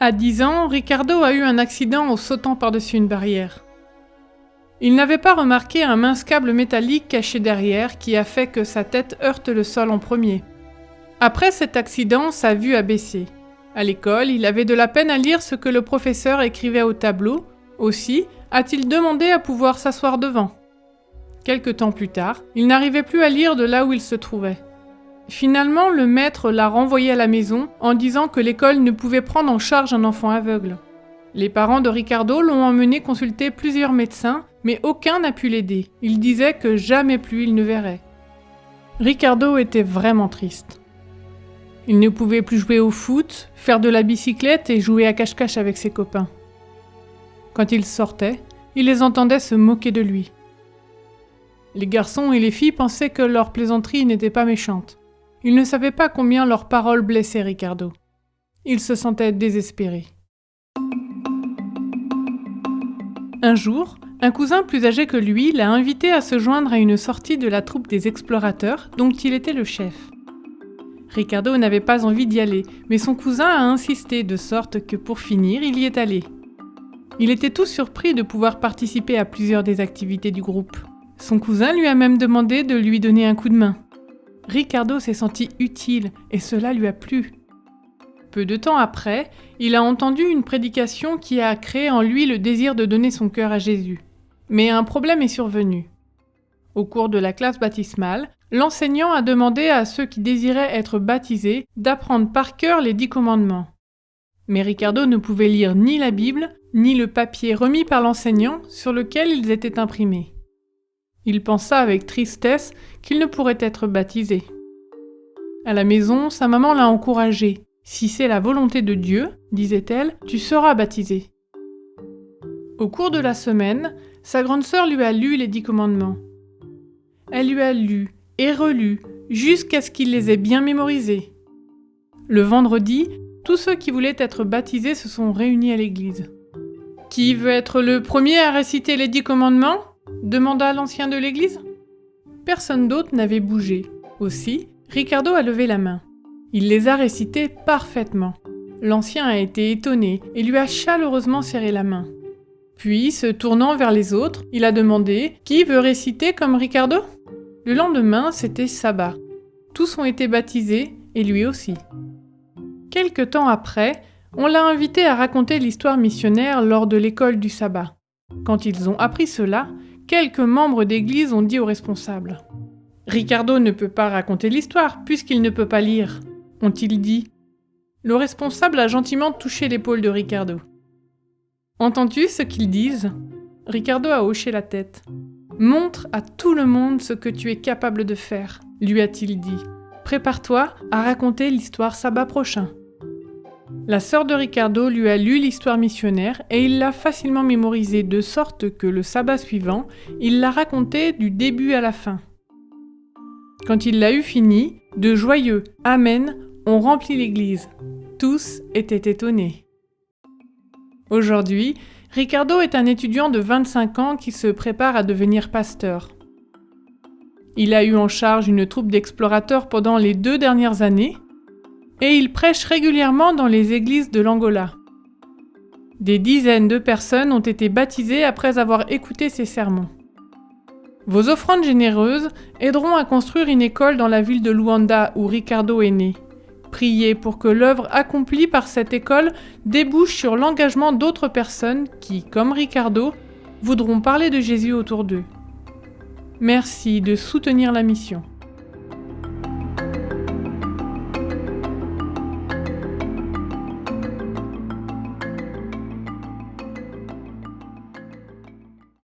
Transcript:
À 10 ans, Ricardo a eu un accident en sautant par-dessus une barrière. Il n'avait pas remarqué un mince câble métallique caché derrière qui a fait que sa tête heurte le sol en premier. Après cet accident, sa vue a baissé. À l'école, il avait de la peine à lire ce que le professeur écrivait au tableau. Aussi, a-t-il demandé à pouvoir s'asseoir devant. Quelque temps plus tard, il n'arrivait plus à lire de là où il se trouvait. Finalement, le maître l'a renvoyé à la maison en disant que l'école ne pouvait prendre en charge un enfant aveugle. Les parents de Ricardo l'ont emmené consulter plusieurs médecins, mais aucun n'a pu l'aider. Il disait que jamais plus il ne verrait. Ricardo était vraiment triste. Il ne pouvait plus jouer au foot, faire de la bicyclette et jouer à cache-cache avec ses copains. Quand il sortait, il les entendait se moquer de lui. Les garçons et les filles pensaient que leurs plaisanteries n'étaient pas méchantes. Ils ne savaient pas combien leurs paroles blessaient Ricardo. Il se sentait désespéré. Un jour, un cousin plus âgé que lui l'a invité à se joindre à une sortie de la troupe des explorateurs dont il était le chef. Ricardo n'avait pas envie d'y aller, mais son cousin a insisté de sorte que pour finir, il y est allé. Il était tout surpris de pouvoir participer à plusieurs des activités du groupe. Son cousin lui a même demandé de lui donner un coup de main. Ricardo s'est senti utile et cela lui a plu. Peu de temps après, il a entendu une prédication qui a créé en lui le désir de donner son cœur à Jésus. Mais un problème est survenu. Au cours de la classe baptismale, l'enseignant a demandé à ceux qui désiraient être baptisés d'apprendre par cœur les 10 commandements. Mais Ricardo ne pouvait lire ni la Bible, ni le papier remis par l'enseignant sur lequel ils étaient imprimés. Il pensa avec tristesse qu'il ne pourrait être baptisé. À la maison, sa maman l'a encouragé. « Si c'est la volonté de Dieu, disait-elle, tu seras baptisé. » Au cours de la semaine, sa grande sœur lui a lu les 10 commandements. Elle lui a lu et relu jusqu'à ce qu'il les ait bien mémorisés. Le vendredi, tous ceux qui voulaient être baptisés se sont réunis à l'église. « Qui veut être le premier à réciter les 10 commandements ?» demanda l'ancien de l'église. Personne d'autre n'avait bougé. Aussi, Ricardo a levé la main. Il les a récités parfaitement. L'ancien a été étonné et lui a chaleureusement serré la main. Puis, se tournant vers les autres, il a demandé « Qui veut réciter comme Ricardo ?» Le lendemain, c'était sabbat. Tous ont été baptisés, et lui aussi. Quelque temps après, on l'a invité à raconter l'histoire missionnaire lors de l'école du sabbat. Quand ils ont appris cela, quelques membres d'église ont dit aux responsables « Ricardo ne peut pas raconter l'histoire puisqu'il ne peut pas lire », ont-ils dit. Le responsable a gentiment touché l'épaule de Ricardo. « Entends-tu ce qu'ils disent ?» Ricardo a hoché la tête. « Montre à tout le monde ce que tu es capable de faire », lui a-t-il dit. « Prépare-toi à raconter l'histoire sabbat prochain. » La sœur de Ricardo lui a lu l'histoire missionnaire et il l'a facilement mémorisée de sorte que le sabbat suivant, il l'a racontée du début à la fin. Quand il l'a eu fini, de joyeux « Amen » ont rempli l'église. Tous étaient étonnés. Aujourd'hui, Ricardo est un étudiant de 25 ans qui se prépare à devenir pasteur. Il a eu en charge une troupe d'explorateurs pendant les 2 dernières années et il prêche régulièrement dans les églises de l'Angola. Des dizaines de personnes ont été baptisées après avoir écouté ses sermons. Vos offrandes généreuses aideront à construire une école dans la ville de Luanda où Ricardo est né. Priez pour que l'œuvre accomplie par cette école débouche sur l'engagement d'autres personnes qui, comme Ricardo, voudront parler de Jésus autour d'eux. Merci de soutenir la mission.